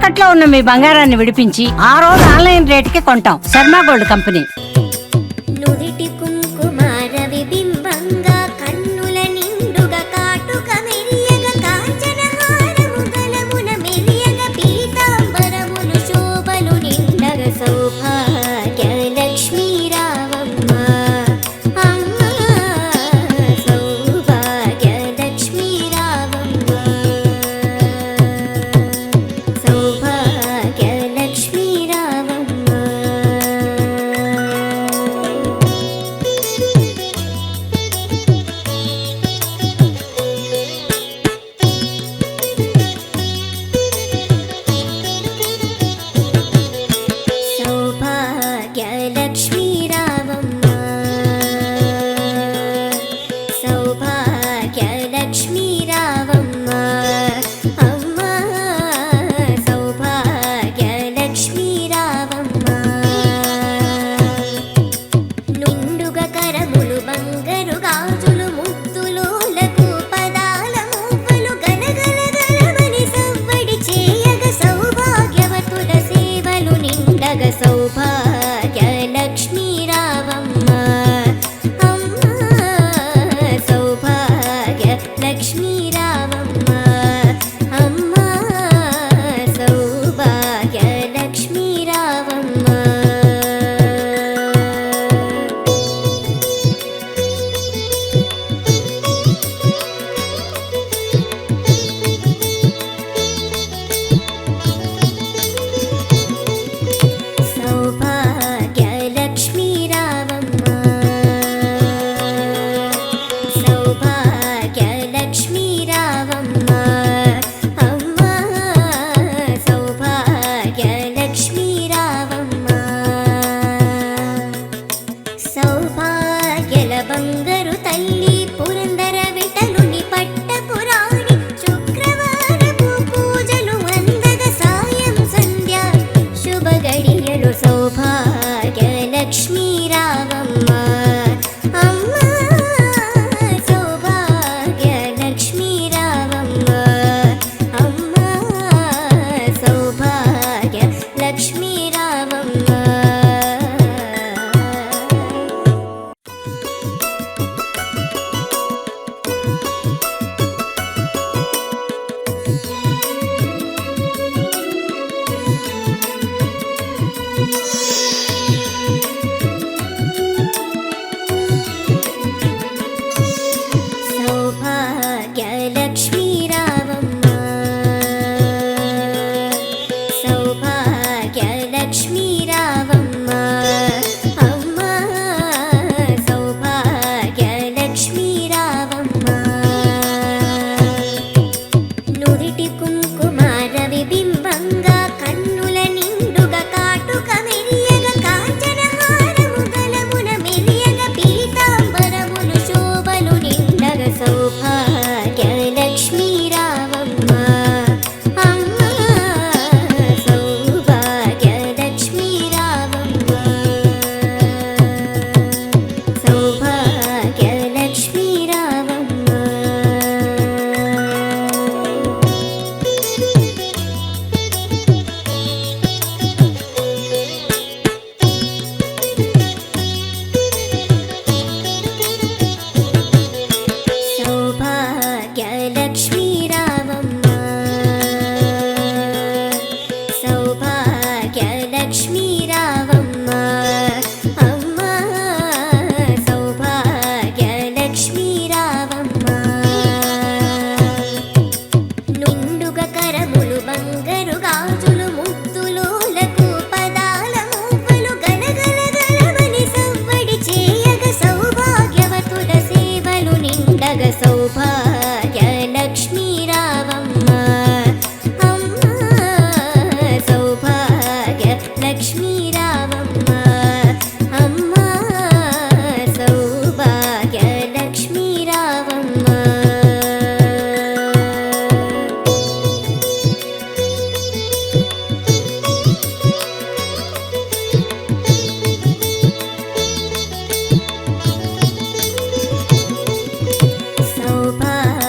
తాకట్లో ఉన్న మీ బంగారాన్ని విడిపించి ఆ రోజు ఆన్లైన్ రేటుకి కొంటాం. Sharma gold company. నుదిటి కుంకుమార విబింబంగా కన్నుల నిండుగా కాటుక మెరియగా కాంచన హారము గలమున మెరియగ పీతాంబరములు శోభలు నిండగ సౌభాగ్య లక్ష్మీ రావమ్మ అమ్మ సౌభాగ్య లక్ష్మీ రావమ్మ సౌభాగ్య లక్ష్మీ రావమ్మ. సౌభాగ్య లక్ష్మీ రావమ్మ సౌభాగ్య లక్ష్మీ రావమ్మ అమ్మ సౌభాగ్య లక్ష్మీ రావమ్మ. నిండుగా కరములు బంగారు గాజులు ముత్తులోలకు పదాల మువ్వలు గలగల గలమని సవ్వడి చేయగ సౌభాగ్యవతుల సేవలు నిండగ సౌభాగ్య లక్ష్మీ రావమ్మ అమ్మ సౌభాగ్య లక్ష్మీ రావమ్మ అమ్మ సౌభాగ్య లక్ష్మీ రావమ్మ. సౌభాగ్య లక్ష్మీ రావమ్మ సౌభాగ్య లక్ష్మీ రావమ్మ అమ్మ సౌభాగ్య లక్ష్మీ రావమ్మ. సౌభాగ్యల బంగారు తల్లి పురందర విఠలుని పట్టపురాణి శుక్రవారపు పూజలు అందగ సాయం సంధ్య శుభ గడియలు సౌభాగ్య లక్ష్మీ రావమ్మ అమ్మ సౌభాగ్య లక్ష్మీ రావమ్మ అమ్మ సౌభాగ్య లక్ష్మీ రావమ్మ. సౌభాగ్య లక్ష్మీ రావమ్మ సౌభాగ్య లక్ష్మీ రావమ్మ అమ్మ సౌభాగ్య లక్ష్మీ రావమ్మ. నుదిటి కుంకుమార విబింబంగా కన్నుల నిండుగా కాటుక మెరియగ కాంచన హారము గలమున మెరియగ పీతాంబరములు శోభలు నిండగ సౌభాగ్య లక్ష్మీ రావమ్మ అమ్మ సౌభాగ్య లక్ష్మీ రావమ్మ సౌభాగ్య లక్ష్మీ రావమ్మ. సౌభాగ్య లక్ష్మీ రావమ్మ సౌభాగ్య లక్ష్మీ రావమ్మ అమ్మ సౌభాగ్య లక్ష్మీ రావమ్మ. నిండుగా కరములు బంగారు గాజులు ముత్తులోలకు పదాల మువ్వలు గలగల గలమని సవ్వడి చేయగ సౌభాగ్యవతుల సేవలు నిండగ సౌభాగ్య లక్ష్మీ రావమ్మ అమ్మ సౌభాగ్య లక్ష్మీ రావమ్మ అమ్మ సౌభాగ్య లక్ష్మీ రావమ్మ. సౌభాగ్య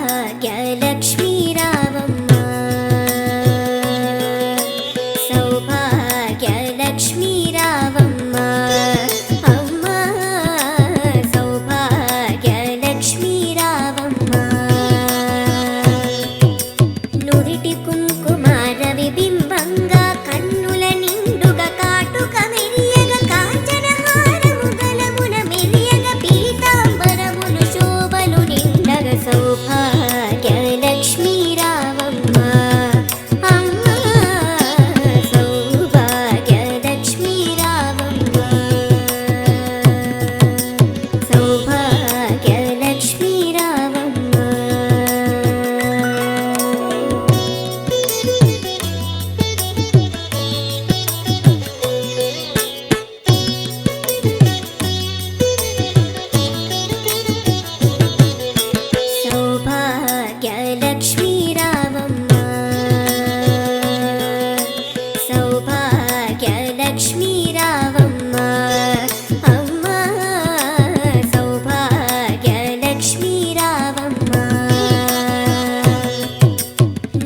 సౌభాగ్యలక్ష్మీ రావమ్మ సౌభాగ్యలక్ష్మీ రావమ్మ అమ్మ సౌభాగ్యలక్ష్మీ రావమ్మ నుడిటి కుంకుమార విబింబంగా కన్నుల నిండుగా కాటుక మెరియగ కాంచన హారము గలమున మెరియగ పీతాంబరములు శోభలు నిండగ సౌభాగ్యలక్ష్మీ రావమ్మ అమ్మ సౌభాగ్యలక్ష్మీ రావమ్మ సౌభాగ్యలక్ష్మీ రావమ్మ సౌభాగ్యలక్ష్మీ రావమ్మ సౌభాగ్యలక్ష్మీ రావమ్మ అమ్మ సౌభాగ్యలక్ష్మీ రావమ్మ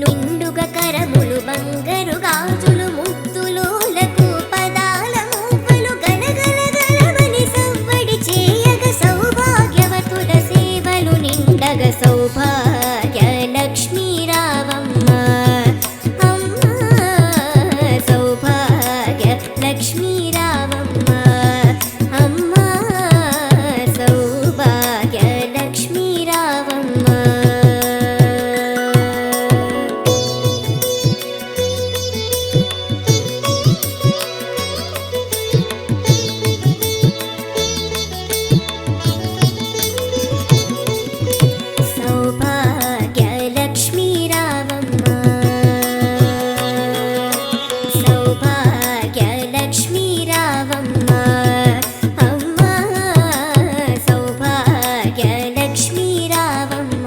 నిండుగా కరములు బంగారు గాజులు ముత్తులోలకు పదాల మూవలు గలగల గలమని సవ్వడి చేయగ సౌభాగ్యవతుల సేవలు నిండగ సౌభాగ్యలక్ష్మీ రావమ్మ అమ్మ సౌభాగ్యలక్ష్మీ రావమ్మ అమ్మ సౌభాగ్యలక్ష్మీ రావమ్మ సౌభాగ్యలక్ష్మీ రావమ్మ సౌభాగ్యలక్ష్మీ రావమ్మ అమ్మ సౌభాగ్యలక్ష్మీ రావమ్మ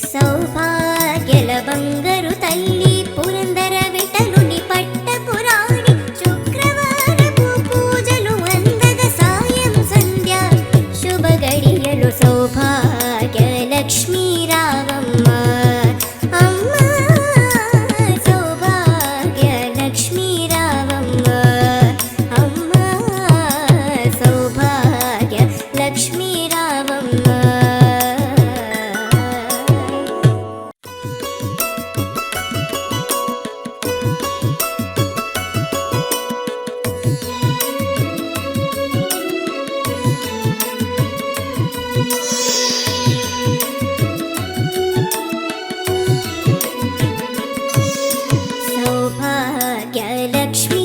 సౌభాగ్యల బంగారు తల్లి పురందర విఠలుని పట్టపురాణి శుక్రవారపు పూజలు అందగ సాయం సంధ్య శుభ గడియలు సౌభాగ్యలక్ష్మీ రావమ్మ అమ్మ సౌభాగ్యలక్ష్మీ రావమ్మ అమ్మ సౌభాగ్యలక్ష్మీ రావమ్మ సౌభాగ్యలక్ష్మీ